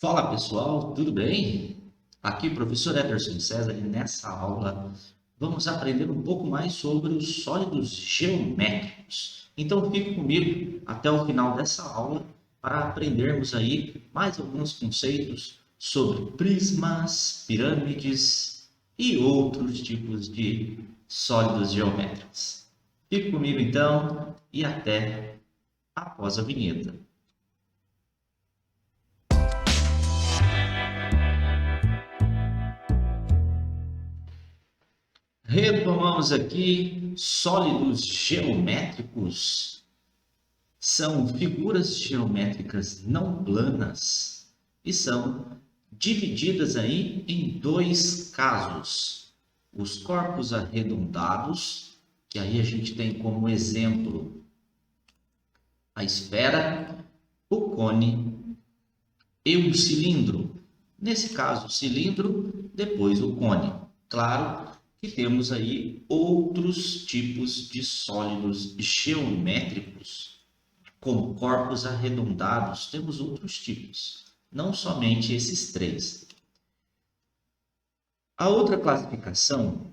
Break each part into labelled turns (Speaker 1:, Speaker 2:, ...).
Speaker 1: Fala pessoal, tudo bem? Aqui professor Ederson César e nessa aula vamos aprender um pouco mais sobre os sólidos geométricos. Então fique comigo até o final dessa aula para aprendermos aí mais alguns conceitos sobre prismas, pirâmides e outros tipos de sólidos geométricos. Fique comigo então e até após a vinheta. Retomamos aqui sólidos geométricos. São figuras geométricas não planas e são divididas aí em dois casos. Os corpos arredondados, que aí a gente tem como exemplo a esfera, o cone e o cilindro. Nesse caso, o cilindro, depois o cone. Claro que temos aí outros tipos de sólidos geométricos, como corpos arredondados, temos outros tipos, não somente esses três. A outra classificação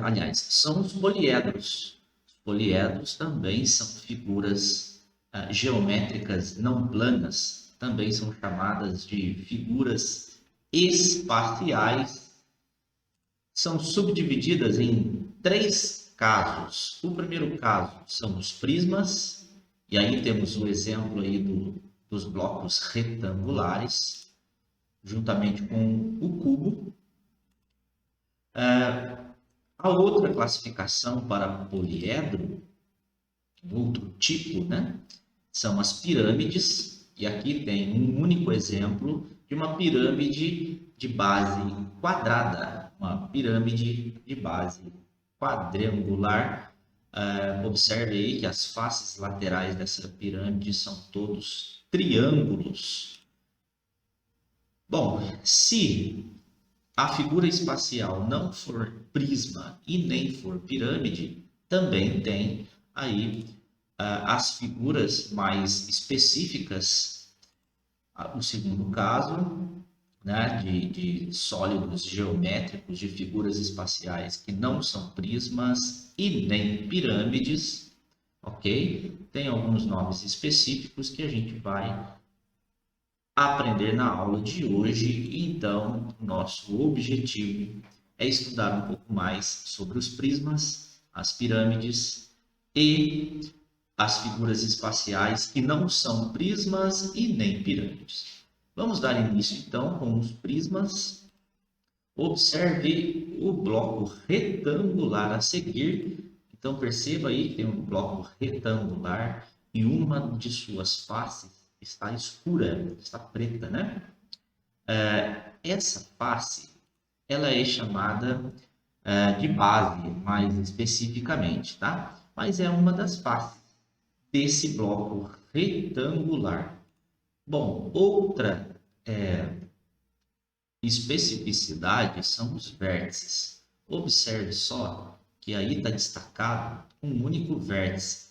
Speaker 1: aliás, são os poliedros. Os poliedros também são figuras geométricas não planas, também são chamadas de figuras espaciais. São subdivididas em três casos. O primeiro caso são os prismas, e aí temos o exemplo aí dos blocos retangulares, juntamente com o cubo. A outra classificação para poliedro, outro tipo, né, são as pirâmides, e aqui tem um único exemplo de uma pirâmide de base quadrada, uma pirâmide de base quadrangular. Observe aí que as faces laterais dessa pirâmide são todos triângulos. Bom, se a figura espacial não for prisma e nem for pirâmide, também tem aí as figuras mais específicas. O segundo caso, né, de sólidos geométricos, de figuras espaciais que não são prismas e nem pirâmides, ok? Tem alguns nomes específicos que a gente vai aprender na aula de hoje. Então, nosso objetivo é estudar um pouco mais sobre os prismas, as pirâmides e as figuras espaciais que não são prismas e nem pirâmides. Vamos dar início então com os prismas. Observe o bloco retangular a seguir. Então perceba aí que tem um bloco retangular e uma de suas faces está escura, está preta, né? Essa face, ela é chamada de base, mais especificamente, tá? Mas é uma das faces desse bloco retangular. Bom, outra especificidade são os vértices. Observe só que aí está destacado um único vértice.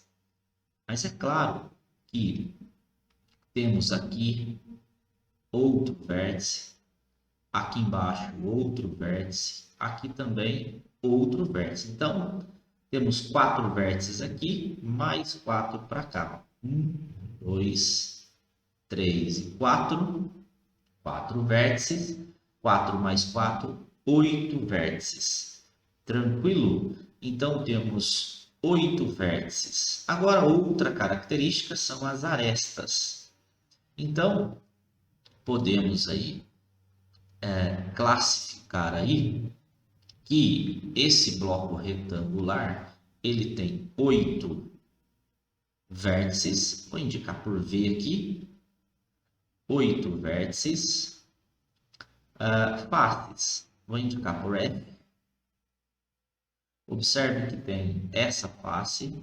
Speaker 1: Mas é claro que temos aqui outro vértice, aqui embaixo outro vértice, aqui também outro vértice. Então, temos 4 vértices aqui, mais 4 para cá. 1, 2, 3 e 4. 4 vértices. 4 mais 4, 8 vértices. Tranquilo? Então, temos 8 vértices. Agora, outra característica são as arestas. Então, podemos aí classificar aí que esse bloco retangular ele tem 8 vértices. Vou indicar por V aqui. 8 vértices. Faces. Vou indicar por F. Observe que tem essa face,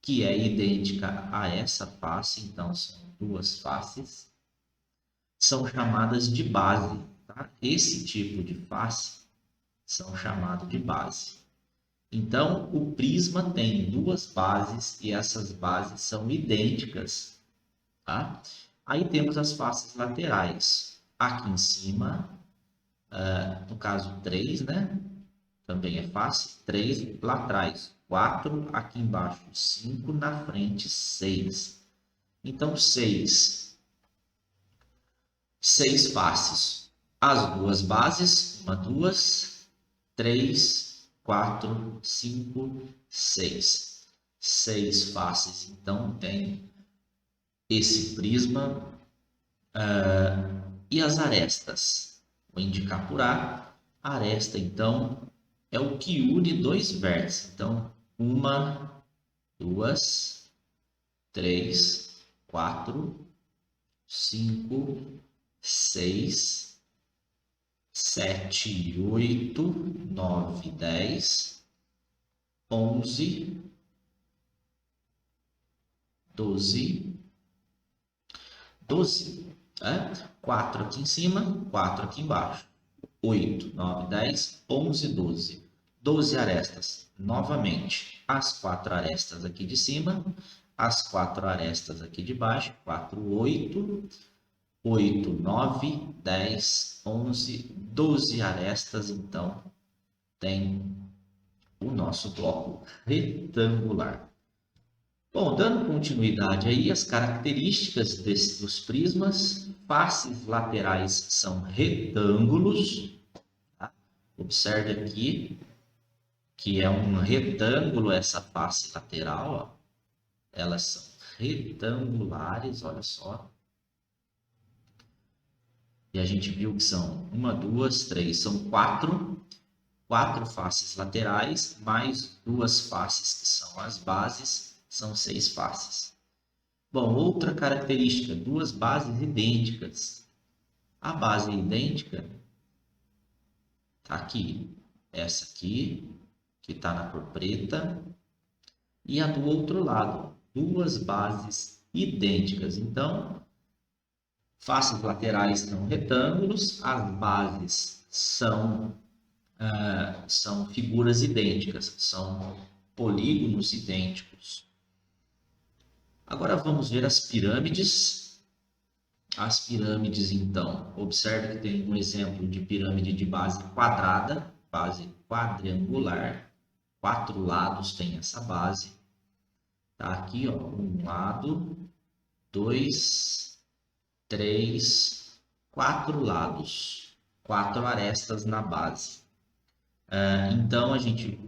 Speaker 1: que é idêntica a essa face, então são duas faces. São chamadas de base, tá? Esse tipo de face são chamados de base. Então, o prisma tem duas bases e essas bases são idênticas, tá? Aí temos as faces laterais. Aqui em cima, no caso 3, né? Também é face, 3 lá atrás, 4 aqui embaixo, 5 na frente, 6. Então, 6 faces. As duas bases, 1, 2, 3, 4, 5, 6. 6 faces. Então, tem esse prisma e as arestas. Vou indicar por A. A aresta, então, é o que une dois vértices. Então, 1, 2, 3, 4, 5, 6, 7, 8, 9, 10, 11, 12, 12, né? 4 aqui em cima, 4 aqui embaixo. 8, 9, 10, 11, 12. 12 arestas. Novamente, as 4 arestas aqui de cima, as 4 arestas aqui de baixo. 4, 8, 8, 9, 10, 11, 12 arestas. Então, tem o nosso bloco retangular. Bom, dando continuidade aí, as características dos prismas, faces laterais são retângulos. Tá? Observe aqui que é um retângulo essa face lateral, ó. Elas são retangulares, olha só. E a gente viu que são 1, 2, 3, são 4 faces laterais, mais 2 faces que são as bases, são 6 faces. Bom, outra característica, 2 bases idênticas. A base idêntica está aqui, essa aqui, que está na cor preta, e a do outro lado, 2 bases idênticas. Então, faces laterais são retângulos, as bases são figuras idênticas, são polígonos idênticos. Agora vamos ver as pirâmides. As pirâmides, então, observe que tem um exemplo de pirâmide de base quadrada, base quadrangular. 4 lados tem essa base. Tá aqui, ó, um lado, 2, 3, 4 lados, 4 arestas na base. Então, a gente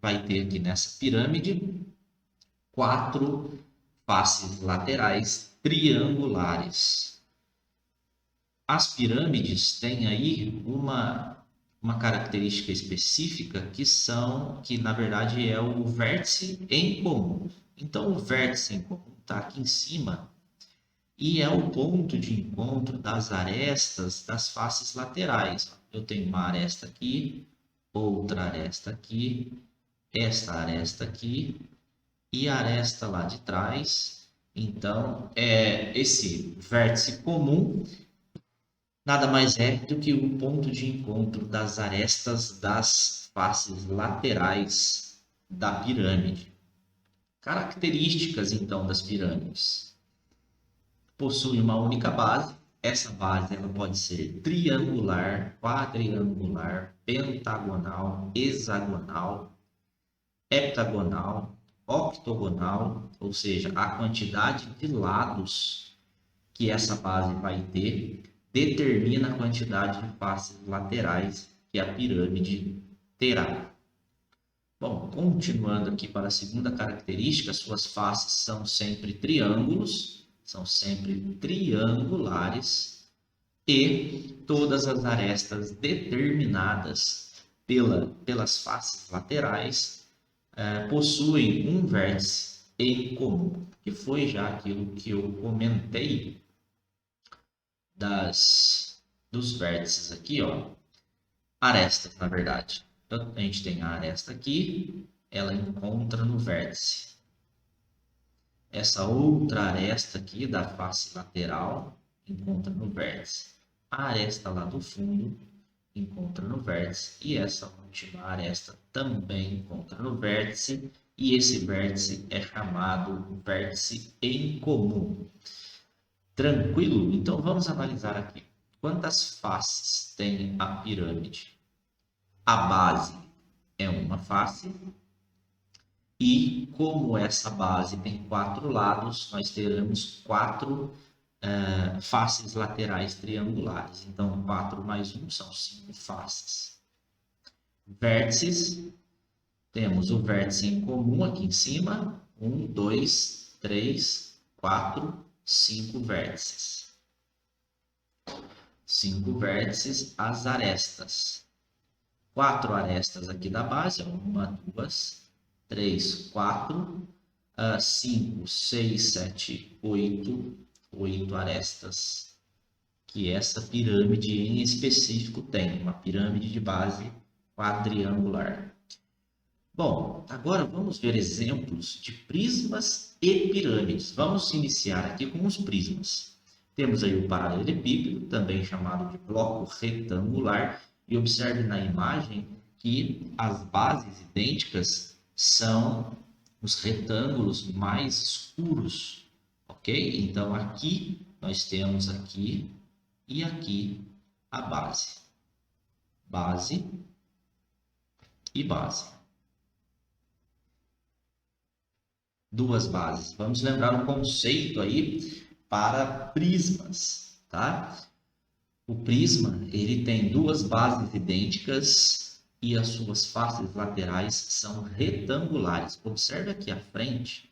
Speaker 1: vai ter aqui nessa pirâmide 4 faces laterais triangulares. As pirâmides têm aí uma característica específica que na verdade é o vértice em comum. Então, o vértice em comum está aqui em cima e é o ponto de encontro das arestas das faces laterais. Eu tenho uma aresta aqui, outra aresta aqui, esta aresta aqui e a aresta lá de trás. Então, esse vértice comum nada mais é do que o ponto de encontro das arestas das faces laterais da pirâmide. Características, então, das pirâmides. Possui uma única base. Essa base ela pode ser triangular, quadrangular, pentagonal, hexagonal, heptagonal, octogonal, ou seja, a quantidade de lados que essa base vai ter determina a quantidade de faces laterais que a pirâmide terá. Bom, continuando aqui para a segunda característica, suas faces são sempre triângulos, são sempre triangulares e todas as arestas determinadas pelas faces laterais possuem um vértice em comum, que foi já aquilo que eu comentei dos vértices aqui, ó, arestas, na verdade. Então, a gente tem a aresta aqui, ela encontra no vértice. Essa outra aresta aqui da face lateral encontra no vértice. A aresta lá do fundo encontra no vértice e essa última aresta também encontra no vértice e esse vértice é chamado vértice em comum. Tranquilo? Então vamos analisar aqui. Quantas faces tem a pirâmide? A base é uma face. E como essa base tem 4 lados, nós teremos 4 faces laterais triangulares. Então, 4 mais 1 são 5 faces. Vértices, temos o vértice em comum aqui em cima. 1, 2, 3, 4, 5 vértices. 5 vértices, as arestas. 4 arestas aqui da base, 1, 2, 3, 4, 5, 6, 7, 8, 8 arestas, que essa pirâmide em específico tem, uma pirâmide de base quadriangular. Bom, agora vamos ver exemplos de prismas e pirâmides. Vamos iniciar aqui com os prismas. Temos aí o paralelepípedo, também chamado de bloco retangular, e observe na imagem que as bases idênticas são os retângulos mais escuros, ok? Então aqui nós temos aqui e aqui a base. Base e base. Duas bases. Vamos lembrar um conceito aí para prismas, tá? O prisma, ele tem duas bases idênticas e as suas faces laterais são retangulares. Observe aqui à frente,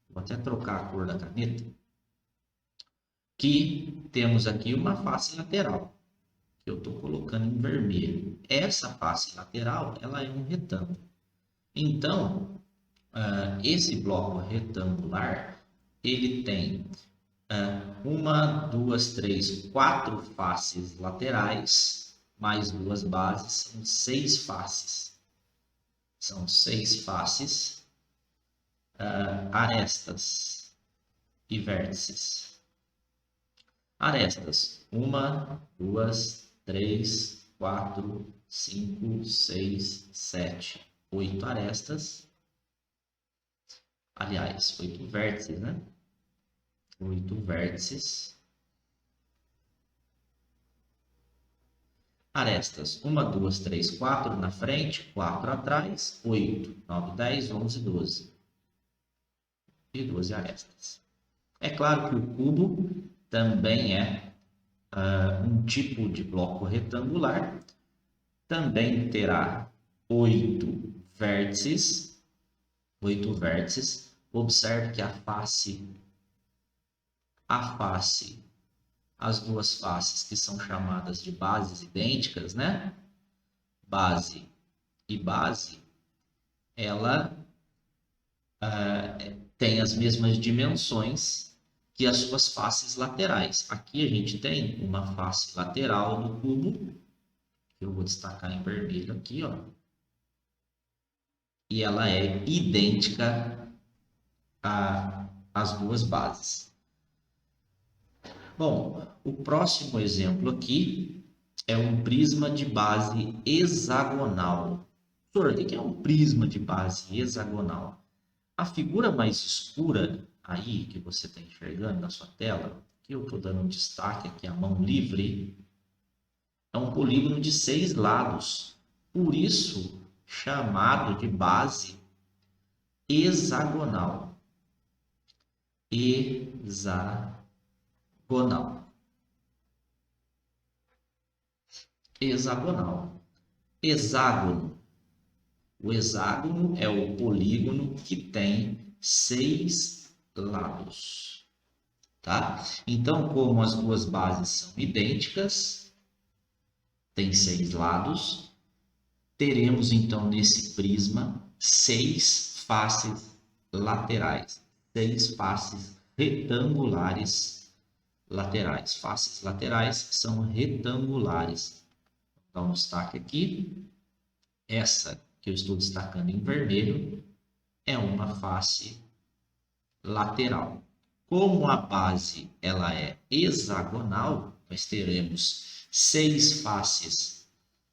Speaker 1: vou até trocar a cor da caneta, que temos aqui uma face lateral, que eu estou colocando em vermelho. Essa face lateral, ela é um retângulo. Então, esse bloco retangular, ele tem 1, 2, 3, 4 faces laterais, mais 2 bases, são 6 faces. São 6 faces, arestas e vértices. Arestas, 1, 2, 3, 4, 5, 6, 7, 8 arestas. Aliás, 8 vértices, né? 8 vértices. Arestas, 1, 2, 3, 4 na frente, 4 atrás, 8, 9, 10, 11, 12. E 12 arestas. É claro que o cubo também é um tipo de bloco retangular. Também terá 8 vértices. 8 vértices. Observe que a face, as duas faces que são chamadas de bases idênticas, né? Base e base, ela tem as mesmas dimensões que as suas faces laterais. Aqui a gente tem uma face lateral do cubo, que eu vou destacar em vermelho aqui, ó. E ela é idêntica às duas bases. Bom, o próximo exemplo aqui é um prisma de base hexagonal. Professor, o que é um prisma de base hexagonal? A figura mais escura aí, que você está enxergando na sua tela, que eu estou dando um destaque aqui, a mão livre, é um polígono de 6 lados. Por isso, chamado de base hexagonal. Hexagonal. Hexagonal. Hexágono. O hexágono é o polígono que tem 6 lados. Tá? Então, como as duas bases são idênticas, tem 6 lados, teremos então nesse prisma 6 faces laterais, 6 faces retangulares laterais. Faces laterais são retangulares. Vou dar um destaque aqui. Essa que eu estou destacando em vermelho é uma face lateral. Como a base ela é hexagonal, nós teremos 6 faces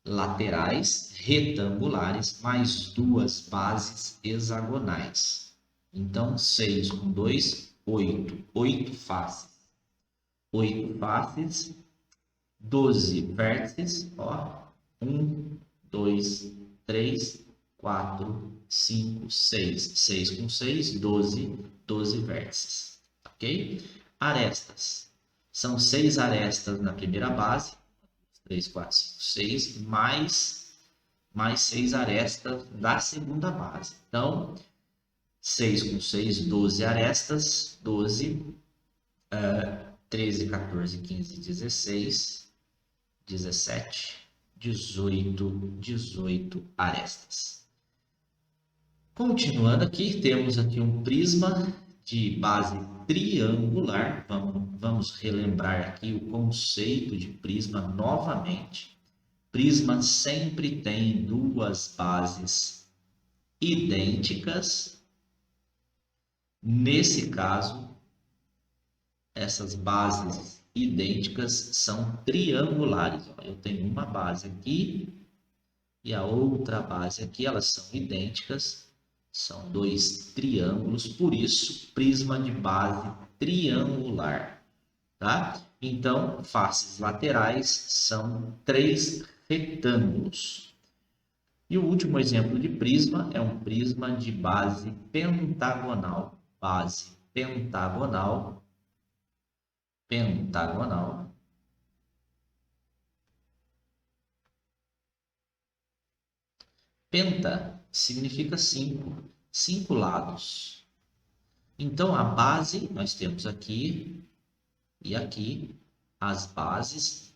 Speaker 1: laterais retangulares mais 2 bases hexagonais. Então, 6 com 2, 8. 8 faces. 8 faces, 12 vértices, ó, 1, 2, 3, 4, 5, 6, 6 com 6, 12 vértices, ok? Arestas, são 6 arestas na primeira base, 3, 4, 5, 6, mais 6 arestas da segunda base. Então, 6 com 6, 12 arestas, 12, 13, 14, 15, 16, 17, 18 arestas. Continuando aqui, temos aqui um prisma de base triangular. Vamos relembrar aqui o conceito de prisma novamente. Prisma sempre tem duas bases idênticas. Nesse caso, essas bases idênticas são triangulares. Eu tenho uma base aqui e a outra base aqui, elas são idênticas, são dois triângulos, por isso prisma de base triangular, tá? Então, faces laterais são 3 retângulos. E o último exemplo de prisma é um prisma de base pentagonal. Base pentagonal. Penta significa 5, 5 lados. Então, a base, nós temos aqui e aqui as bases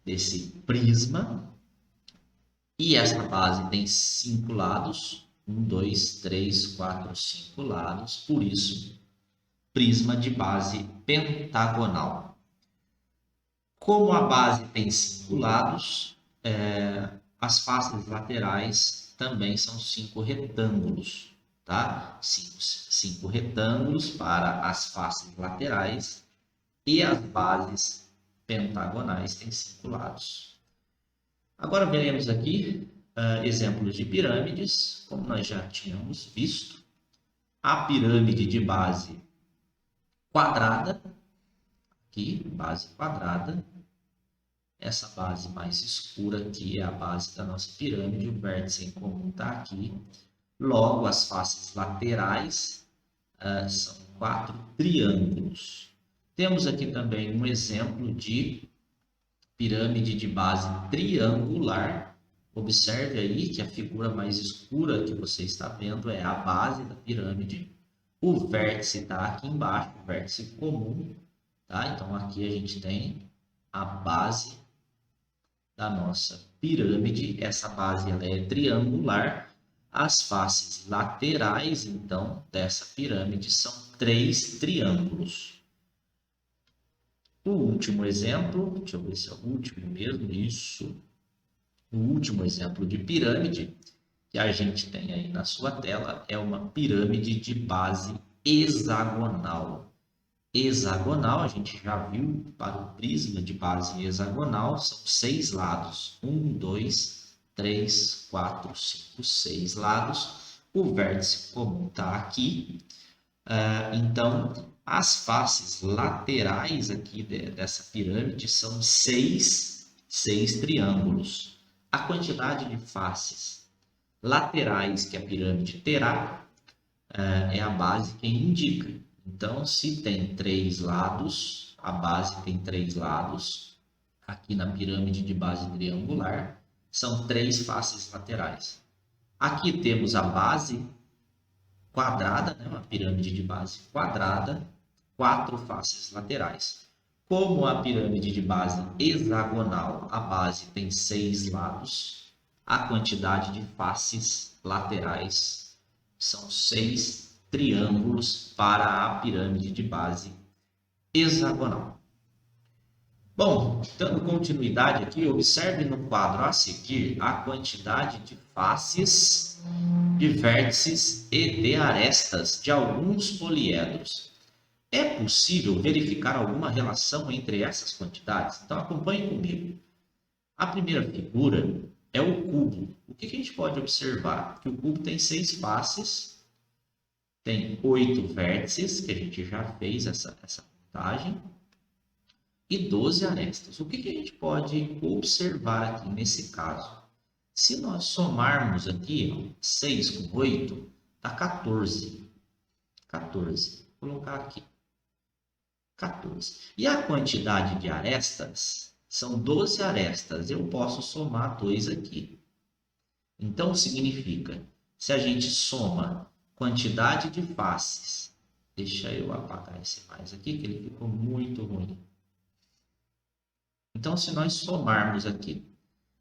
Speaker 1: desse prisma. E essa base tem 5 lados. 1, 2, 3, 4, 5 lados. Por isso, prisma de base pentagonal. Como a base tem 5 lados, as faces laterais também são 5 retângulos, tá? 5 retângulos para as faces laterais e as bases pentagonais têm 5 lados. Agora veremos aqui exemplos de pirâmides, como nós já tínhamos visto. A pirâmide de base quadrada, aqui, base quadrada. Essa base mais escura aqui é a base da nossa pirâmide, o vértice em comum está aqui. Logo, as faces laterais são 4 triângulos. Temos aqui também um exemplo de pirâmide de base triangular. Observe aí que a figura mais escura que você está vendo é a base da pirâmide. O vértice está aqui embaixo, o vértice comum, tá? Então, aqui a gente tem a base da nossa pirâmide. Essa base ela é triangular. As faces laterais, então, dessa pirâmide são 3 triângulos. O último exemplo, deixa eu ver se é o último mesmo, isso. O último exemplo de pirâmide que a gente tem aí na sua tela é uma pirâmide de base hexagonal. Hexagonal, a gente já viu para o prisma de base hexagonal, são 6 lados. 1, 2, 3, 4, 5, 6 lados. O vértice comum está aqui. Então, as faces laterais aqui dessa pirâmide são 6 triângulos. A quantidade de faces laterais que a pirâmide terá é a base quem indica. Então, se tem 3 lados, a base tem 3 lados, aqui na pirâmide de base triangular, são 3 faces laterais. Aqui temos a base quadrada, né? Uma pirâmide de base quadrada, 4 faces laterais. Como a pirâmide de base hexagonal, a base tem 6 lados, a quantidade de faces laterais são 6 triângulos para a pirâmide de base hexagonal. Bom, dando continuidade aqui, observe no quadro a seguir a quantidade de faces, de vértices e de arestas de alguns poliedros. É possível verificar alguma relação entre essas quantidades? Então acompanhe comigo. A primeira figura é o cubo. O que a gente pode observar? Que o cubo tem 6 faces tem 8 vértices, que a gente já fez essa contagem, e 12 arestas. O que a gente pode observar aqui nesse caso? Se nós somarmos aqui, ó, 6 com 8, dá 14. 14. Vou colocar aqui. 14. E a quantidade de arestas são 12 arestas. Eu posso somar 2 aqui. Então, significa, se a gente soma quantidade de faces, deixa eu apagar esse mais aqui, que ele ficou muito ruim. Então, se nós somarmos aqui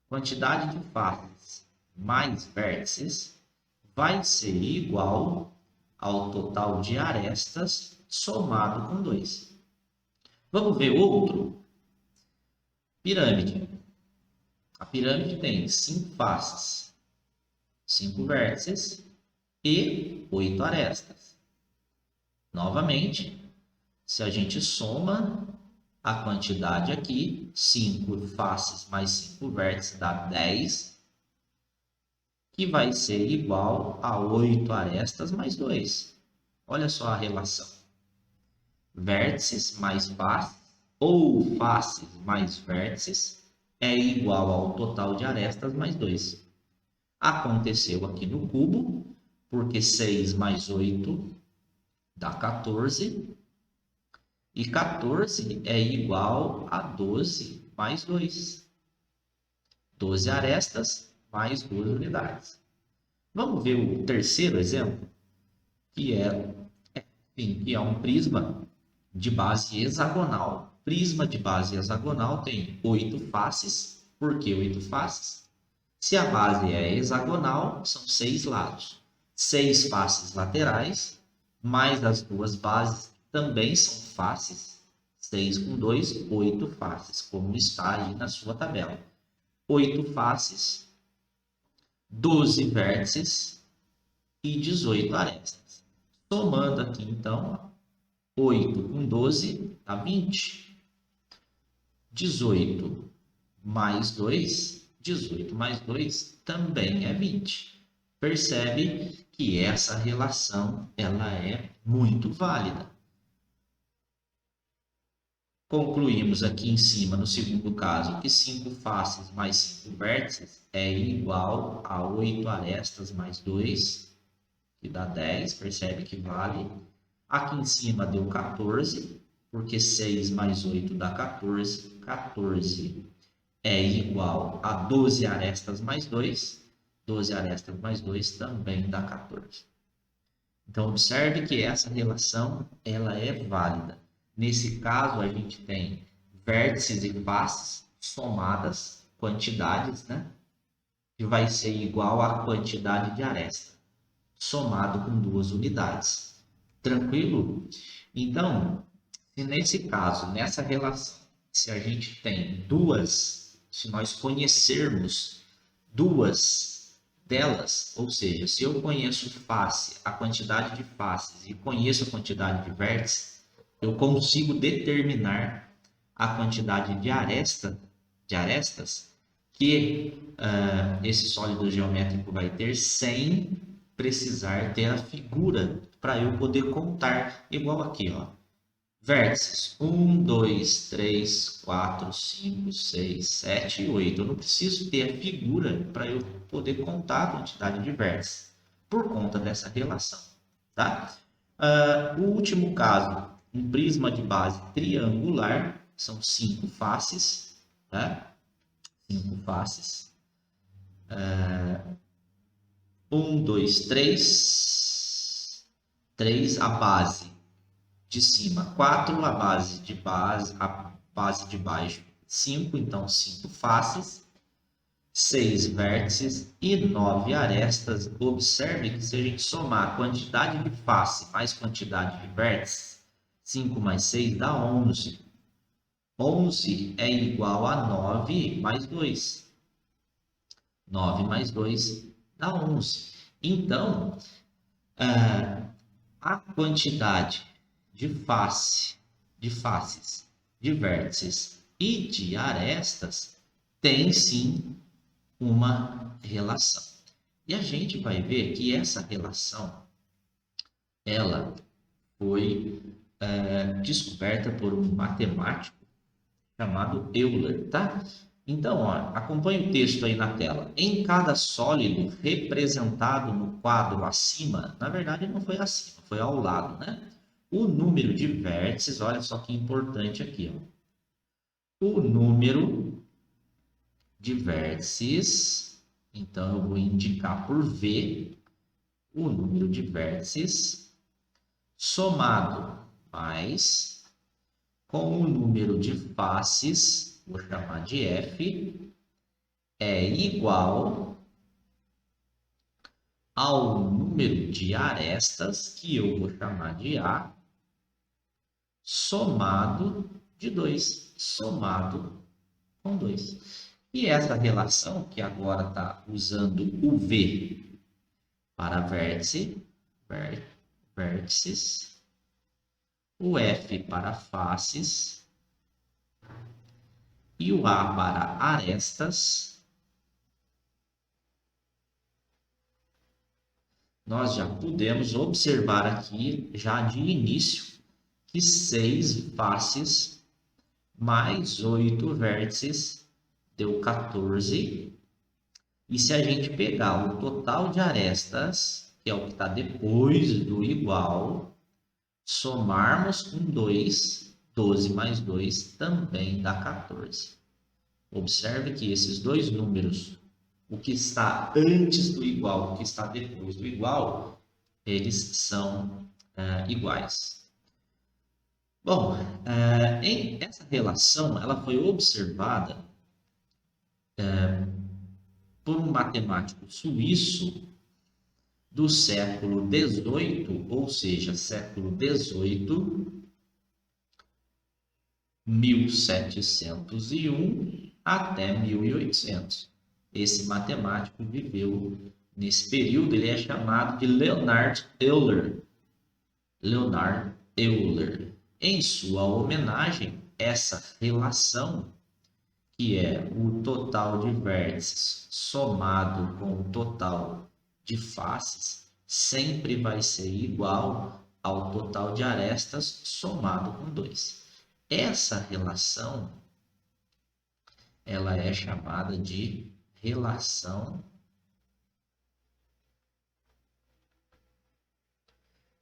Speaker 1: quantidade de faces mais vértices, vai ser igual ao total de arestas somado com 2. Vamos ver outro? Pirâmide. A pirâmide tem 5 faces, 5 vértices e 8 arestas. Novamente, se a gente soma a quantidade aqui, 5 faces mais 5 vértices dá 10, que vai ser igual a 8 arestas mais 2. Olha só a relação. Vértices mais faces, ou faces mais vértices, é igual ao total de arestas mais 2. Aconteceu aqui no cubo, porque 6 mais 8 dá 14. E 14 é igual a 12 mais 2. 12 arestas mais 2 unidades. Vamos ver o terceiro exemplo, que é um prisma de base hexagonal. Prisma de base hexagonal tem 8 faces. Por que 8 faces? Se a base é hexagonal, são 6 lados. 6 faces laterais, mais as duas bases também são faces. 6 com 2, 8 faces, como está aí na sua tabela. 8 faces, 12 vértices e 18 arestas. Somando aqui, então, 8 com 12 dá 20. 18 mais 2, 18 mais 2 também é 20. Percebe que essa relação ela é muito válida. Concluímos aqui em cima, no segundo caso, que 5 faces mais 5 vértices é igual a 8 arestas mais 2, que dá 10, percebe que vale. Aqui em cima deu 14, porque 6 mais 8 dá 14. 14 é igual a 12 arestas mais 2. 12 arestas mais 2 também dá 14. Então, observe que essa relação ela é válida. Nesse caso, a gente tem vértices e faces somadas, quantidades, né? Que vai ser igual à quantidade de aresta, somado com 2 unidades. Tranquilo? Então, se nesse caso, nessa relação, se a gente tem se nós conhecermos duas delas, ou seja, se eu conheço face, a quantidade de faces e conheço a quantidade de vértices, eu consigo determinar a quantidade de arestas que esse sólido geométrico vai ter sem precisar ter a figura para eu poder contar, igual aqui, ó. Vértices 1, 2, 3, 4, 5, 6, 7 e 8. Eu não preciso ter a figura para eu poder contar a quantidade de vértices por conta dessa relação. Tá? O último caso, um prisma de base triangular, são 5 faces. Tá? 5 faces. 1, 2, 3. 3 a base de cima, 4 a base de baixo, 5, então 5 faces, 6 vértices e 9 arestas. Observe que se a gente somar a quantidade de face mais quantidade de vértices, 5 mais 6 dá 11. 11 é igual a 9 mais 2. 9 mais 2 dá 11. Então, a quantidade de faces, de vértices e de arestas tem sim uma relação. E a gente vai ver que essa relação ela foi descoberta por um matemático chamado Euler, tá? Então, ó, acompanhe o texto aí na tela. Em cada sólido representado no quadro acima, na verdade não foi acima, foi ao lado, né? O número de vértices, olha só que importante aqui, ó. O número de vértices, então eu vou indicar por V o número de vértices somado mais com o número de faces, vou chamar de F, é igual ao número de arestas, que eu vou chamar de A, somado de 2, somado com 2. E essa relação, que agora está usando o V para vértice, vértices, o F para faces e o A para arestas, nós já podemos observar aqui, já de início, que 6 faces mais 8 vértices deu 14. E se a gente pegar o total de arestas, que é o que está depois do igual, somarmos com 2, 12 mais 2 também dá 14. Observe que esses dois números, o que está antes do igual, o que está depois do igual, eles são iguais. Bom, essa relação ela foi observada por um matemático suíço do século XVIII, ou seja, século XVIII, 1701 até 1800. Esse matemático viveu nesse período, ele é chamado de Leonhard Euler. Leonhard Euler. Em sua homenagem, essa relação, que é o total de vértices somado com o total de faces, sempre vai ser igual ao total de arestas somado com 2. Essa relação, ela é chamada de relação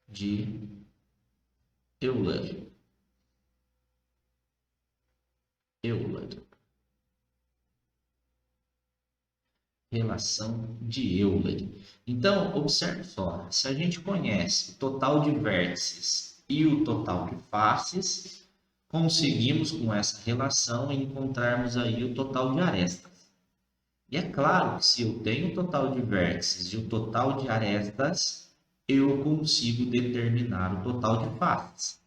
Speaker 1: de Euler. Relação de Euler. Então, observe só, se a gente conhece o total de vértices e o total de faces, conseguimos com essa relação encontrarmos aí o total de arestas. E é claro que se eu tenho o total de vértices e o total de arestas, eu consigo determinar o total de faces.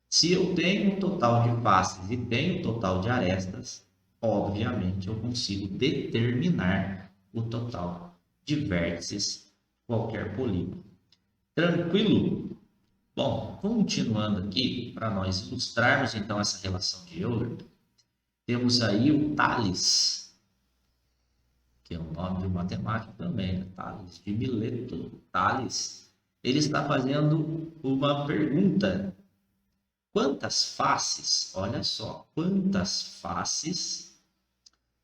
Speaker 1: Se eu tenho o total de faces e tenho o total de arestas, obviamente eu consigo determinar o total de vértices qualquer polígono. Tranquilo? Bom, continuando aqui, para nós ilustrarmos então essa relação de Euler, temos aí o Tales, que é o nome de um matemático também, né? Tales de Mileto. Tales, ele está fazendo uma pergunta. Quantas faces, olha só, quantas faces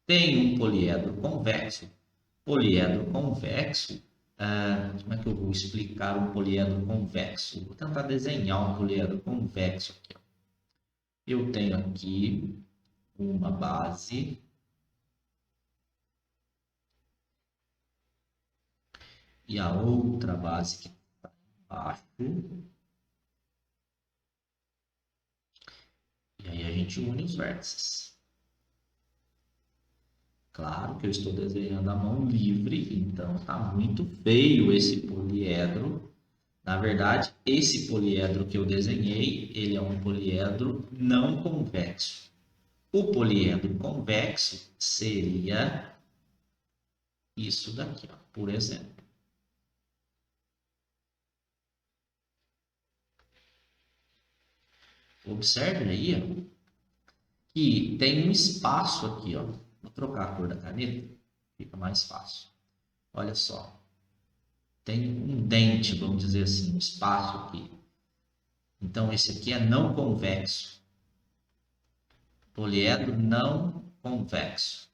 Speaker 1: tem um poliedro convexo? Poliedro convexo, como é que eu vou explicar um poliedro convexo? Vou tentar desenhar um poliedro convexo aqui. Eu tenho aqui uma base e a outra base que está embaixo. E aí a gente une os vértices. Claro que eu estou desenhando a mão livre, então está muito feio esse poliedro. Na verdade, esse poliedro que eu desenhei, ele é um poliedro não convexo. O poliedro convexo seria isso daqui, ó, por exemplo. Observe aí, ó, que tem um espaço aqui, ó. Vou trocar a cor da caneta, fica mais fácil. Olha só. tem um dente, vamos dizer assim, um espaço aqui. Então, esse aqui é não convexo. Poliedro não convexo.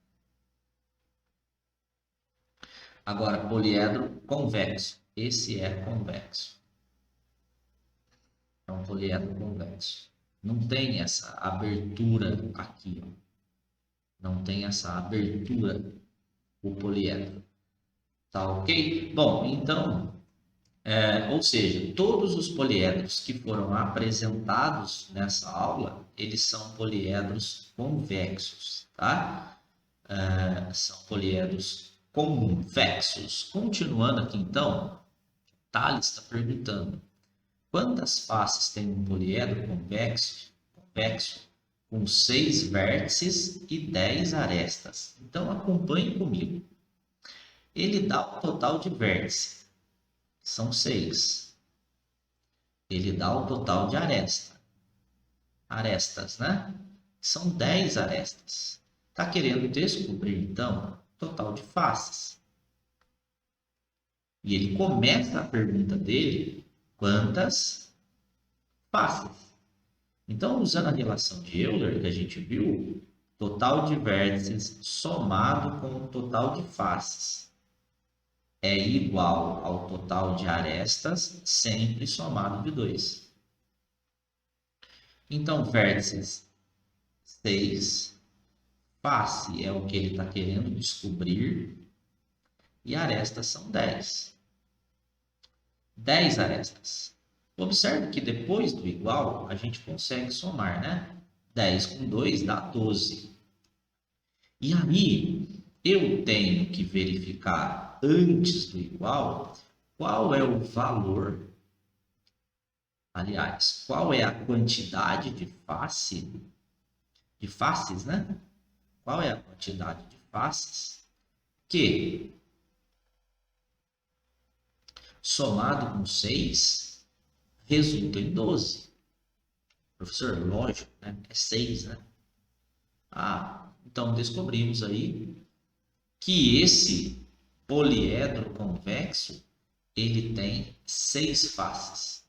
Speaker 1: Agora, poliedro convexo. Esse é convexo. É um poliedro convexo. Não tem essa abertura aqui, ó. Não tem essa abertura, o poliedro. Tá ok? Bom, então, ou seja, todos os poliedros que foram apresentados nessa aula, eles são poliedros convexos, tá? São poliedros convexos. Continuando aqui, então, Tales está perguntando: quantas faces tem um poliedro convexo com 6 vértices e 10 arestas? Então, acompanhe comigo. Ele dá o total de vértices, são 6. Ele dá o total de arestas, né? São 10 arestas. Está querendo descobrir, então, o total de faces. E ele começa a pergunta dele: quantas faces? Então, usando a relação de Euler que a gente viu, total de vértices somado com o total de faces é igual ao total de arestas, sempre somado de 2. Então, vértices 6, face é o que ele está querendo descobrir, e arestas são 10. 10 arestas. Observe que depois do igual, a gente consegue somar, né? 10 com 2 dá 12. E aí, eu tenho que verificar antes do igual qual é o valor, aliás, qual é a quantidade de faces, né? Qual é a quantidade de faces que, somado com 6, resulta em 12. Professor, lógico, né? É 6, né? Então descobrimos aí que esse poliedro convexo, ele tem 6 faces.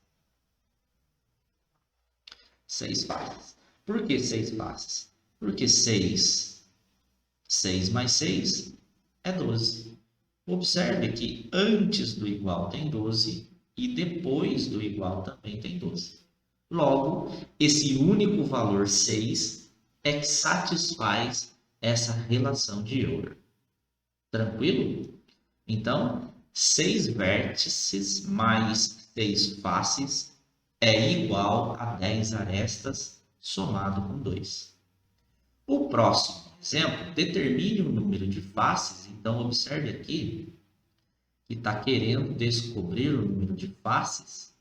Speaker 1: 6 faces. Por que 6 faces? Porque 6 mais 6 é 12. Observe que antes do igual tem 12 e depois do igual também tem 12. Logo, esse único valor 6 é que satisfaz essa relação de Euler. Tranquilo? Então, 6 vértices mais 6 faces é igual a 10 arestas somado com 2. O próximo exemplo, determine o número de faces. Então, observe aqui que está querendo descobrir o número de faces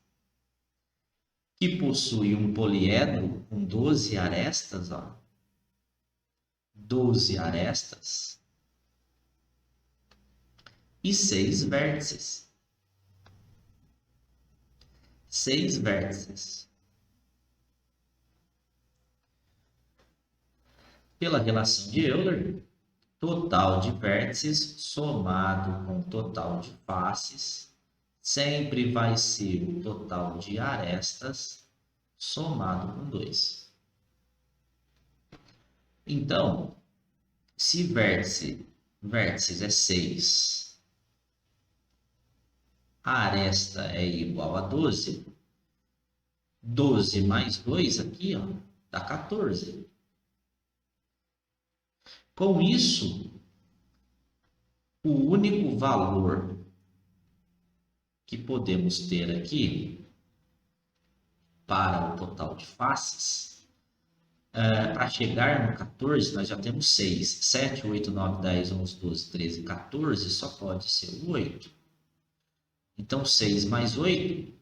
Speaker 1: que possui um poliedro com 12 arestas, ó. 12 arestas e 6 vértices. 6 vértices. Pela relação de Euler, total de vértices somado com total de faces sempre vai ser o total de arestas somado com 2. Então, se vértices é 6, a aresta é igual a 12, 12 mais 2 aqui, ó, dá 14. Com isso, o único valor que podemos ter aqui para o total de faces, para chegar no 14, nós já temos 6. 7, 8, 9, 10, 11, 12, 13, 14, só pode ser o 8. Então, 6 mais 8,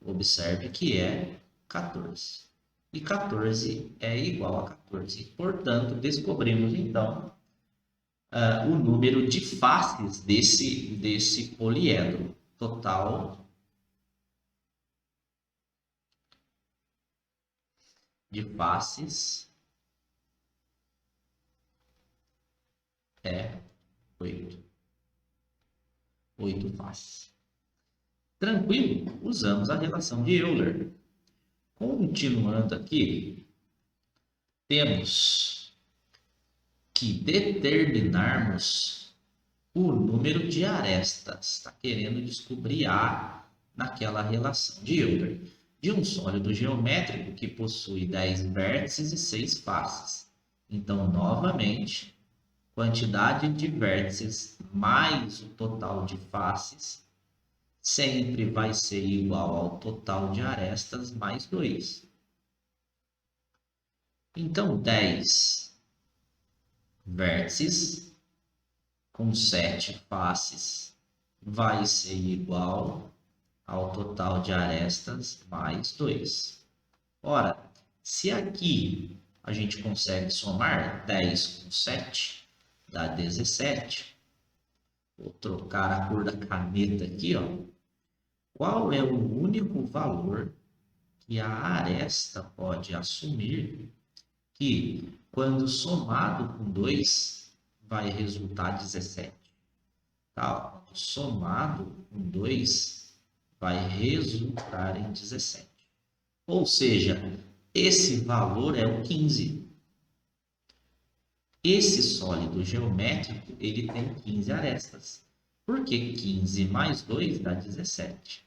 Speaker 1: observe que é 14. E 14 é igual a 14. Portanto, descobrimos, então, o número de faces desse poliedro. Total de faces é 8. 8 faces. Tranquilo? Usamos a relação de Euler. Continuando aqui, temos que determinarmos o número de arestas. Está querendo descobrir A naquela relação de Euler. De um sólido geométrico que possui 10 vértices e 6 faces. Então, novamente, quantidade de vértices mais o total de faces sempre vai ser igual ao total de arestas mais 2. Então, 10 vértices com 7 faces vai ser igual ao total de arestas mais 2. Ora, se aqui a gente consegue somar 10 com 7, dá 17. Vou trocar a cor da caneta aqui, ó. Qual é o único valor que a aresta pode assumir que, quando somado com 2, vai resultar 17? Tá? Somado com 2, vai resultar em 17. Ou seja, esse valor é o 15. Esse sólido geométrico, ele tem 15 arestas, porque 15 mais 2 dá 17.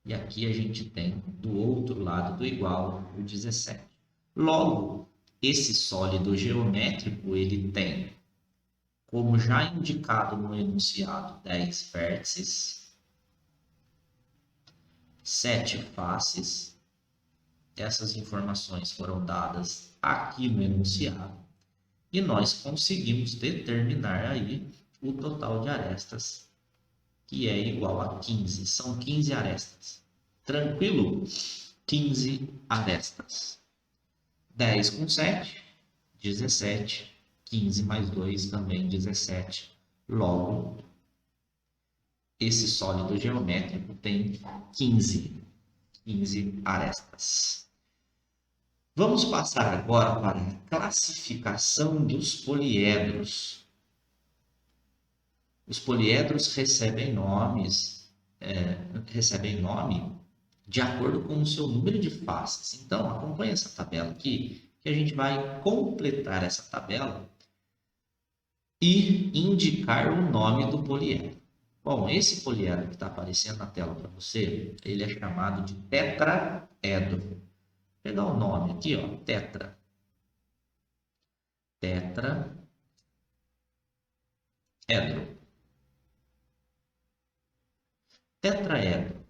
Speaker 1: E aqui a gente tem, do outro lado do igual, o 17. Logo, esse sólido geométrico, ele tem, como já indicado no enunciado, 10 vértices, 7 faces. Essas informações foram dadas aqui no enunciado. E nós conseguimos determinar aí o total de arestas, que é igual a 15. São 15 arestas. Tranquilo? 15 arestas. 10 com 7, 17. 15 mais 2 também 17. Logo, esse sólido geométrico tem 15 arestas. Vamos passar agora para a classificação dos poliedros. Os poliedros recebem nome de acordo com o seu número de faces. Então, acompanhe essa tabela aqui, que a gente vai completar essa tabela e indicar o nome do poliedro. Bom, esse poliedro que está aparecendo na tela para você, ele é chamado de tetraedro. Vou pegar o nome aqui, ó, tetraedro. Tetraedro.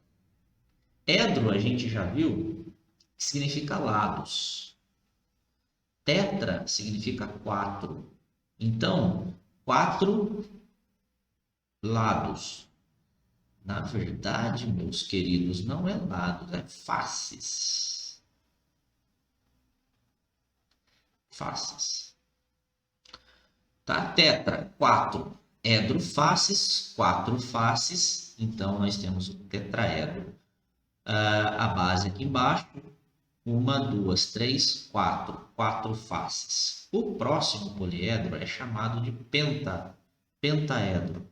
Speaker 1: Edro a gente já viu que significa lados. Tetra significa 4. Então, 4 lados. Na verdade, meus queridos, não é lados, é faces. Faces. Tá? Tetra, 4. Edro, faces, 4 faces. Então, nós temos o tetraedro. A base aqui embaixo, 1, 2, 3, 4. 4 faces. O próximo poliedro é chamado de pentaedro. Pentaedro.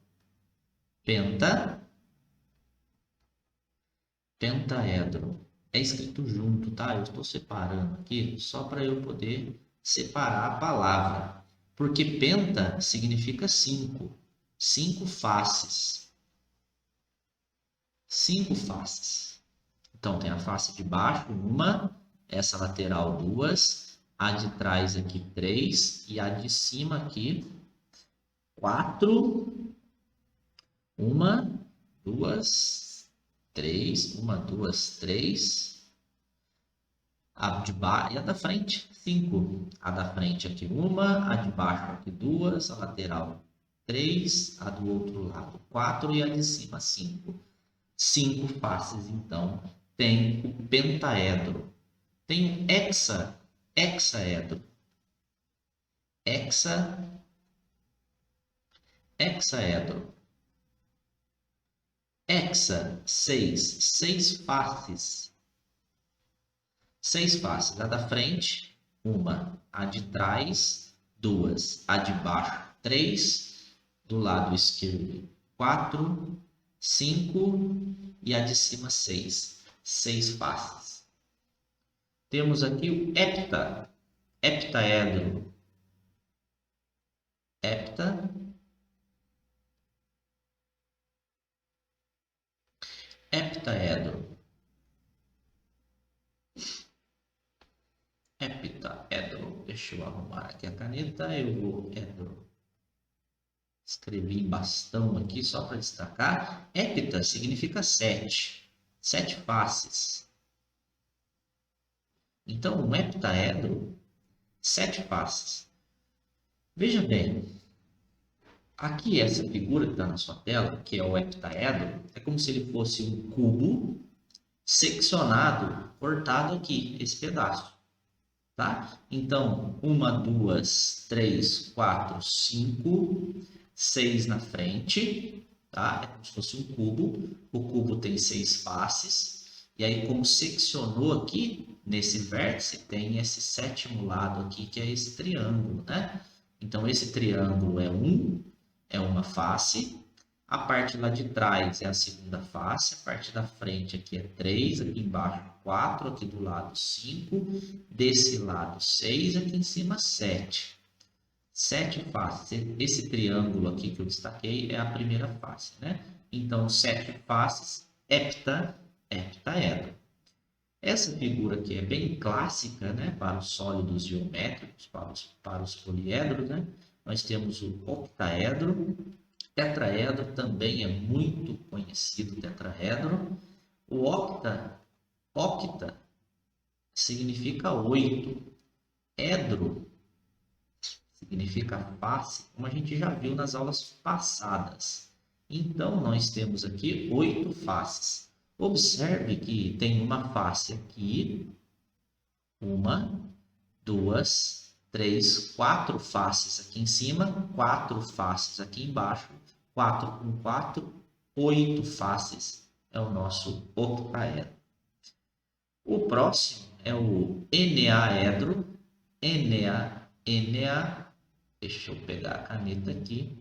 Speaker 1: É escrito junto, tá? Eu estou separando aqui só para eu poder separar a palavra. Porque penta significa 5. 5 faces. 5 faces. Então, tem a face de baixo, 1, essa lateral 2, a de trás aqui 3 e a de cima aqui 4. 1, 2, 3. 1, 2, 3. A de baixo e a da frente 5. A da frente aqui 1, a de baixo aqui 2, a lateral 3, a do outro lado 4 e a de cima 5. 5 faces, então, tem o pentaedro. Tem o hexaedro. Hexaedro. Hexa, 6. 6 faces. 6 faces. A da frente, 1. A de trás, 2. A de baixo, 3. Do lado esquerdo, 4, 5 e a de cima 6. 6 faces. Temos aqui o heptaedro. Heptaedro. Deixa eu arrumar aqui a caneta. Eu vou escrevi em bastão aqui só para destacar. Hepta significa 7. 7 faces. Então, um heptaedro, 7 faces. Veja bem, aqui essa figura que está na sua tela, que é o heptaedro, é como se ele fosse um cubo seccionado, cortado aqui, esse pedaço. Tá? Então, 1, 2, 3, 4, 5, 6 na frente, tá? É como se fosse um cubo. O cubo tem 6 faces. E aí, como seccionou aqui, nesse vértice, tem esse sétimo lado aqui, que é esse triângulo, né? Então, esse triângulo é uma face. A parte lá de trás é a segunda face, a parte da frente aqui é 3, aqui embaixo 4, aqui do lado 5, desse lado 6, aqui em cima 7. 7 faces. Esse triângulo aqui que eu destaquei é a primeira face, né? Então, 7 faces, heptaedro. Essa figura aqui é bem clássica, né? Para os sólidos geométricos, para os poliedros, né? Nós temos o octaedro. Tetraedro também é muito conhecido, tetraedro. O octa significa 8. Edro significa face, como a gente já viu nas aulas passadas. Então, nós temos aqui 8 faces. Observe que tem uma face aqui, 1, 2, 3, 4 faces aqui em cima, 4 faces aqui embaixo, 4 com 4, 8 faces é o nosso octaedro. O próximo é o eneaedro. Deixa eu pegar a caneta aqui.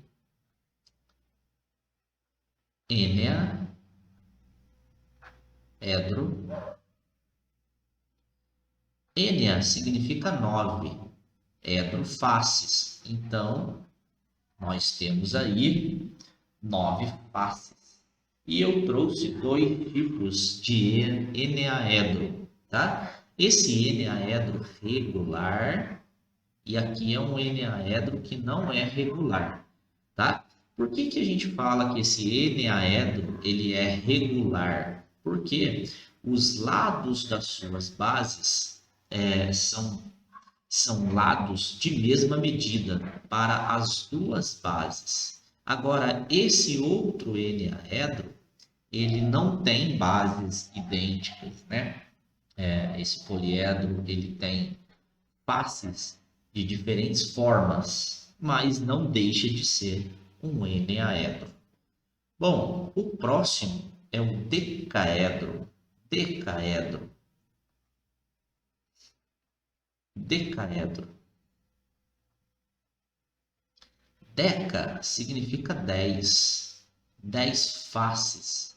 Speaker 1: Eneaedro. Enea significa 9. Edro, faces. Então, nós temos aí 9 faces. E eu trouxe 2 tipos de eneaedro, tá? Esse eneaedro regular e aqui é um eneaedro que não é regular, tá? Por que que a gente fala que esse eneaedro ele é regular? Porque os lados das suas bases são lados de mesma medida para as duas bases. Agora, esse outro eneaedro, ele não tem bases idênticas, né? Esse poliedro, ele tem faces de diferentes formas, mas não deixa de ser um eneaedro. Bom, o próximo é o decaedro. Decaedro. Deca significa 10. 10 faces.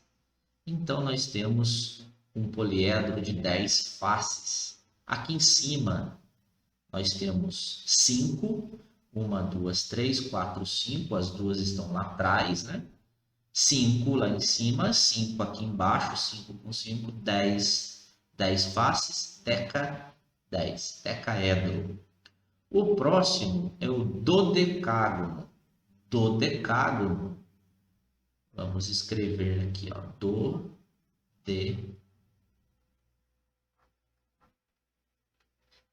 Speaker 1: Então, nós temos um poliedro de 10 faces. Aqui em cima, nós temos 5. 1, 2, 3, 4, 5. As duas estão lá atrás, né? 5 lá em cima, 5 aqui embaixo, 5 com 5, 10. 10 faces, deca, 10. Decaedro. O próximo é o dodecágono. Dodecágono. Vamos escrever aqui, ó,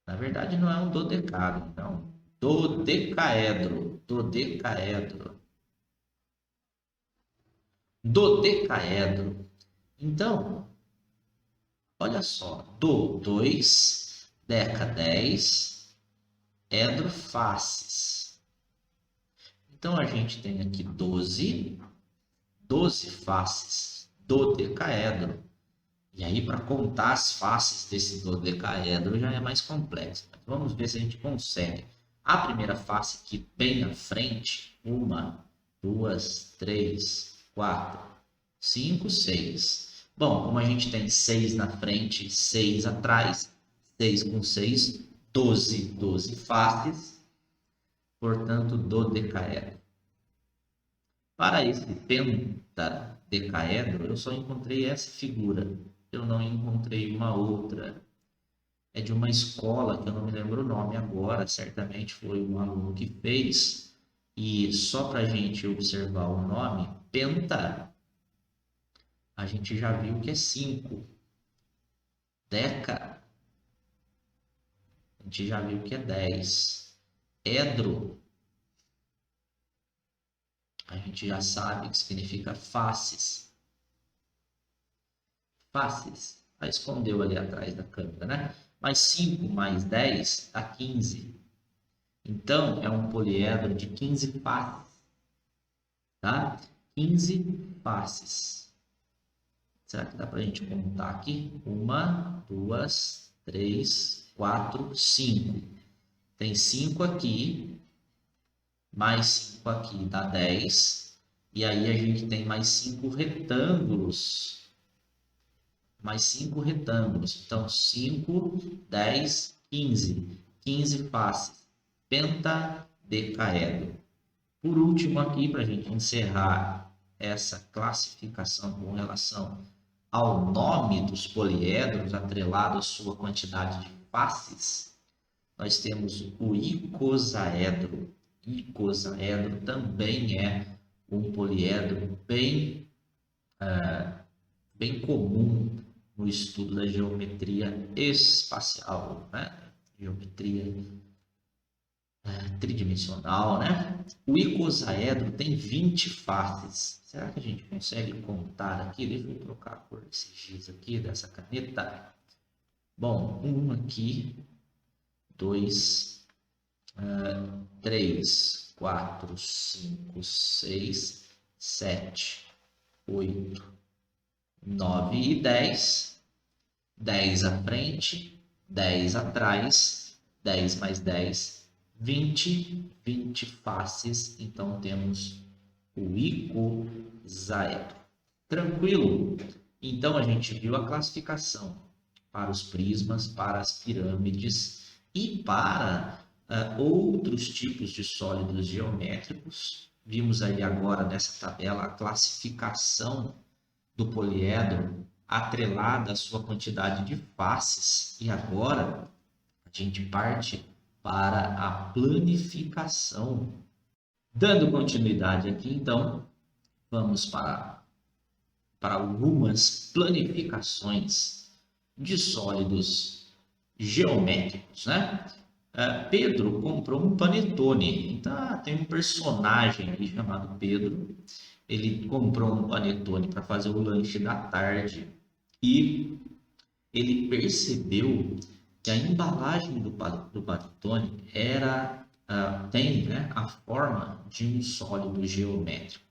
Speaker 1: Na verdade, não é um dodecágono, não. Dodecaedro. Então, olha só. Do, 2. Deca, 10. Edro, faces. Então, a gente tem aqui 12 faces. Dodecaedro. E aí, para contar as faces desse dodecaedro já é mais complexo. Mas vamos ver se a gente consegue. A primeira face aqui bem na frente, 1, 2, 3, 4, 5, 6. Bom, como a gente tem 6 na frente, 6 atrás, 6 com 6, 12. 12 faces, portanto, dodecaedro. Para esse pentadecaedro, eu só encontrei essa figura. Eu não encontrei uma outra. É de uma escola que eu não me lembro o nome agora, certamente foi um aluno que fez. E só para a gente observar o nome, penta, a gente já viu que é 5. Deca, a gente já viu que é 10. Edro, a gente já sabe que significa faces. Faces. Ah, escondeu ali atrás da câmera, né? Mas 5 mais 10 dá 15. Então, é um poliedro de 15 faces. Tá? 15 faces. Será que dá para a gente contar aqui? 1, 2, 3, 4, 5. Tem 5 aqui, mais 5 aqui dá 10. E aí a gente tem mais 5 retângulos. Mais 5 retângulos. Então, 5, 10, 15. 15 faces. Pentadecaedro. Por último aqui, para a gente encerrar essa classificação com relação ao nome dos poliedros atrelado à sua quantidade de faces, nós temos o icosaedro. Icosaedro também é um poliedro bem comum no estudo da geometria espacial, né? Geometria tridimensional, né? O icosaedro tem 20 faces. Será que a gente consegue contar aqui? Deixa eu trocar a cor desse giz aqui, dessa caneta. Bom, 1 aqui, 2, 3, 4, 5, 6, 7, 8, 9 e 10. 10 à frente, 10 atrás, 10 mais 10, 20 faces. Então, temos o icosaedro. Tranquilo? Então, a gente viu a classificação para os prismas, para as pirâmides e para outros tipos de sólidos geométricos. Vimos aí agora nessa tabela a classificação do poliedro atrelada à sua quantidade de faces. E agora a gente parte para a planificação. Dando continuidade aqui, então, vamos para algumas planificações de sólidos geométricos, né? Pedro comprou um panetone. Então, tem um personagem aí chamado Pedro. Ele comprou um panetone para fazer o lanche da tarde e ele percebeu que a embalagem do panetone tem, né, a forma de um sólido geométrico.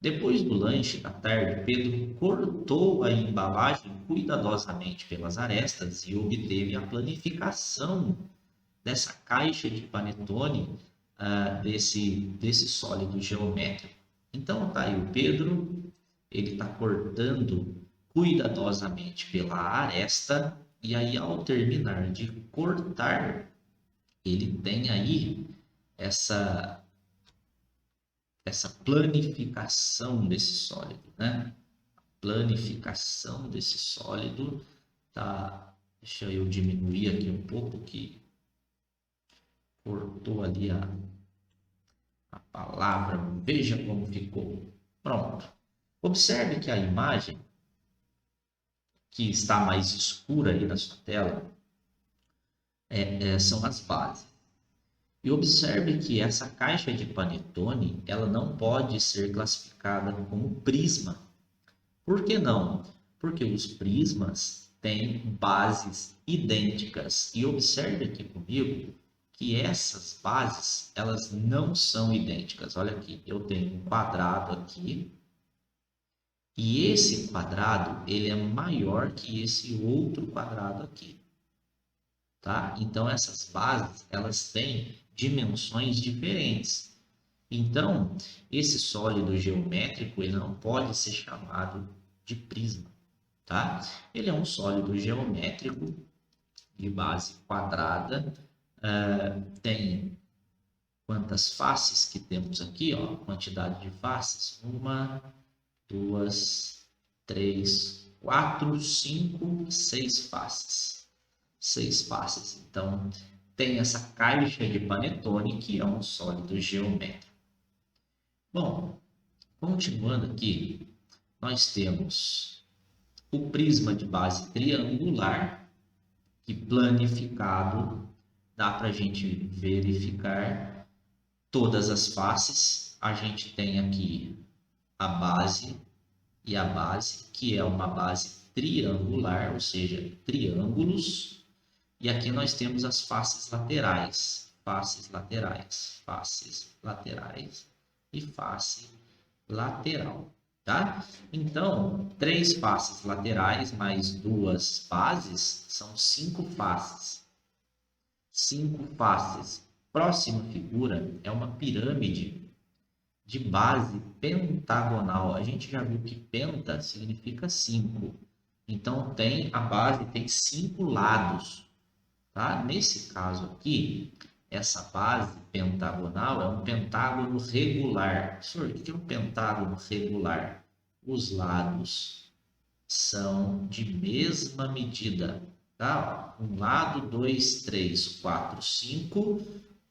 Speaker 1: Depois do lanche da tarde, Pedro cortou a embalagem cuidadosamente pelas arestas e obteve a planificação dessa caixa de panetone, desse sólido geométrico. Então, tá aí o Pedro, ele está cortando cuidadosamente pela aresta, e aí ao terminar de cortar, ele tem aí essa planificação desse sólido, né? Planificação desse sólido, tá? Deixa eu diminuir aqui um pouco, que cortou ali a palavra. Veja como ficou. Pronto. Observe que a imagem que está mais escura aí na sua tela são as bases. E observe que essa caixa de panetone, ela não pode ser classificada como prisma. Por que não? Porque os prismas têm bases idênticas. E observe aqui comigo que essas bases, elas não são idênticas. Olha aqui, eu tenho um quadrado aqui, e esse quadrado, ele é maior que esse outro quadrado aqui. Tá? Então, essas bases, elas têm dimensões diferentes. Então, esse sólido geométrico ele não pode ser chamado de prisma, tá? Ele é um sólido geométrico de base quadrada, tem quantas faces que temos aqui, ó, quantidade de faces, 1, 2, 3, 4, 5, 6 faces. 6 faces. Então, tem essa caixa de Panetone, que é um sólido geométrico. Bom, continuando aqui, nós temos o prisma de base triangular, que planificado dá para a gente verificar todas as faces. A gente tem aqui a base e a base, que é uma base triangular, ou seja, triângulos. E aqui nós temos as faces laterais, faces laterais, faces laterais e face lateral, tá? Então, 3 faces laterais mais 2 bases são 5 faces. 5 faces. Próxima figura é uma pirâmide de base pentagonal. A gente já viu que penta significa 5. Então, a base tem 5 lados. Tá? Nesse caso aqui, essa base pentagonal é um pentágono regular. Senhor, o que é um pentágono regular? Os lados são de mesma medida. Tá? Um lado, 2, 3, 4, 5.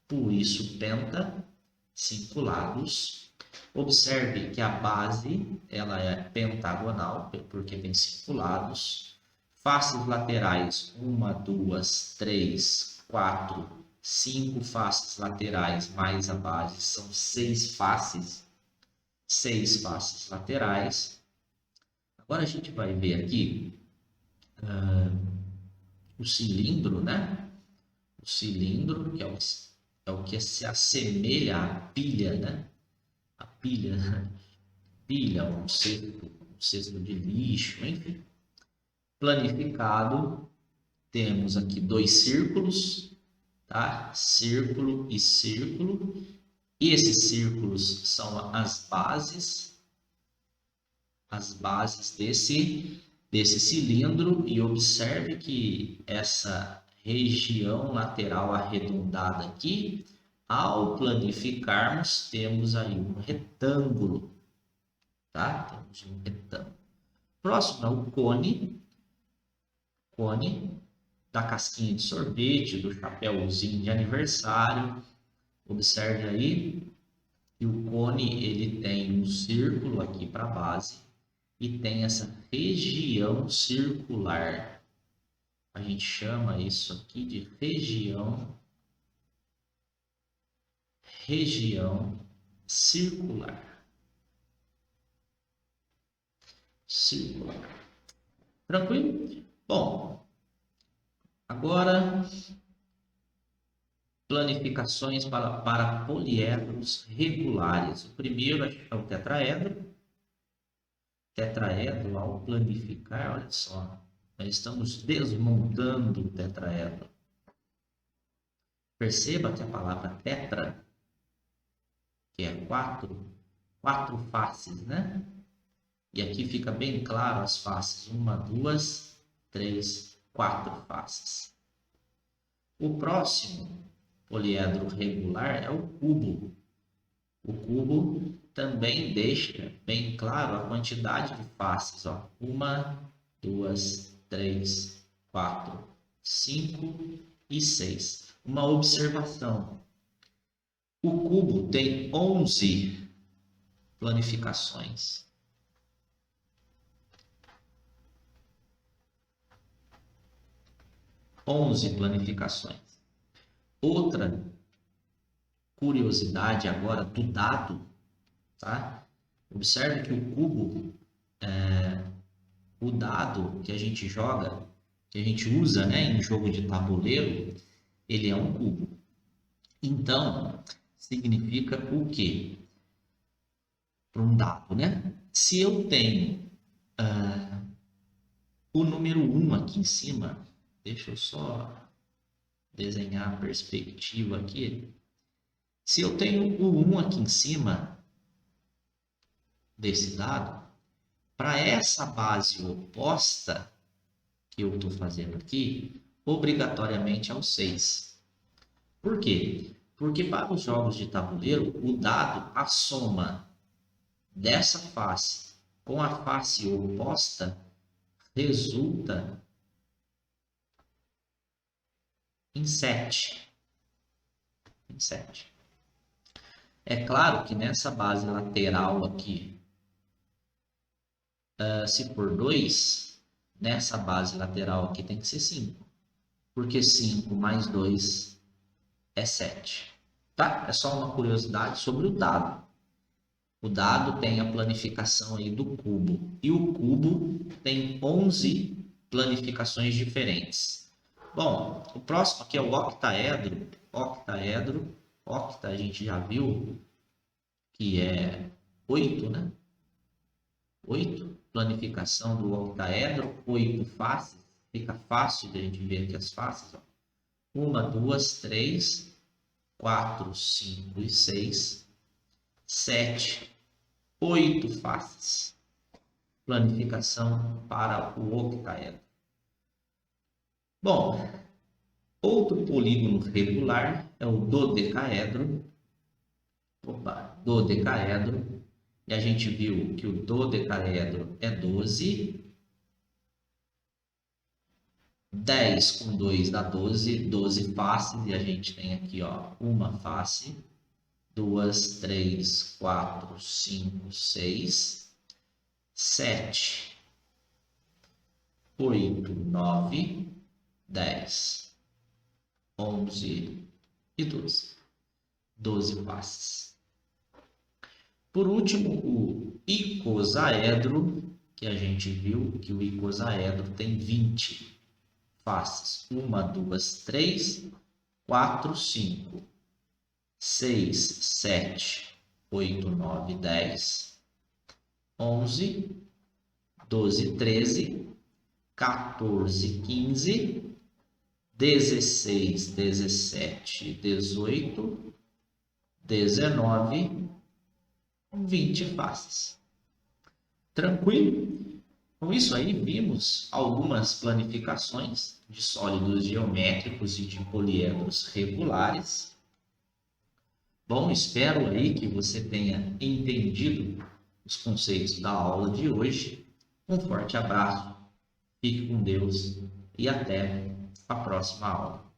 Speaker 1: Por isso, penta, 5 lados. Observe que a base ela é pentagonal, porque tem 5 lados. Faces laterais, 1, 2, 3, 4, 5 faces laterais mais a base, são 6 faces. 6 faces laterais. Agora a gente vai ver aqui o cilindro, né? O cilindro, que é o que se assemelha à pilha, né? A pilha, pilha, um cesto de lixo, enfim. Planificado, temos aqui 2 círculos, tá? Círculo e círculo. E esses círculos são as bases desse cilindro. E observe que essa região lateral arredondada aqui, ao planificarmos, temos aí um retângulo, tá? Temos um retângulo. Próximo é o cone da casquinha de sorvete, do chapéuzinho de aniversário. Observe aí que o cone ele tem um círculo aqui para a base e tem essa região circular. A gente chama isso aqui de região circular. Tranquilo? Bom, agora planificações para poliedros regulares. O primeiro é o tetraedro. Tetraedro, ao planificar, olha só, nós estamos desmontando o tetraedro. Perceba que a palavra tetra, que é quatro faces, né? E aqui fica bem claro as faces, 1, 2, 3, 4 faces. O próximo poliedro regular é o cubo. O cubo também deixa bem claro a quantidade de faces, ó. 1, 2, 3, 4, 5 e 6. Uma observação. O cubo tem 11 planificações. 11 planificações. Outra curiosidade agora do dado, tá? Observe que o cubo, o dado que a gente joga, que a gente usa, né, em jogo de tabuleiro, ele é um cubo. Então, significa o quê? Para um dado, né? Se eu tenho o número 1 aqui em cima, deixa eu só desenhar a perspectiva aqui. Se eu tenho o 1 aqui em cima desse dado, para essa base oposta que eu estou fazendo aqui, obrigatoriamente é o 6. Por quê? Porque para os jogos de tabuleiro, o dado, a soma dessa face com a face oposta, resulta em 7. Em 7. É claro que nessa base lateral aqui, se for 2, nessa base lateral aqui tem que ser 5. Porque 5 mais 2 é 7. Tá? É só uma curiosidade sobre o dado. O dado tem a planificação aí do cubo. E o cubo tem 11 planificações diferentes. Bom, o próximo aqui é o octaedro. Octa a gente já viu que é 8, né? 8, planificação do octaedro, 8 faces. Fica fácil de a gente ver aqui as faces. 1, 2, 3, 4, 5 e 6, 7, 8 faces. Planificação para o octaedro. Bom, outro polígono regular é o dodecaedro. Dodecaedro. E a gente viu que o dodecaedro é 12. 10 com 2 dá 12. 12 faces. E a gente tem aqui, ó, uma face. 2, 3, 4, 5, 6, 7, 8, 9, 10, 11 e 12. 12 faces. Por último, o icosaedro, que a gente viu que o icosaedro tem 20 faces. 1, 2, 3, 4, 5, 6, 7, 8, 9, 10, 11, 12, 13, 14, 15, 16, 17, 18, 19, 20 faces. Tranquilo? Com isso aí, vimos algumas planificações de sólidos geométricos e de poliedros regulares. Bom, espero aí que você tenha entendido os conceitos da aula de hoje. Um forte abraço, fique com Deus e até a próxima aula.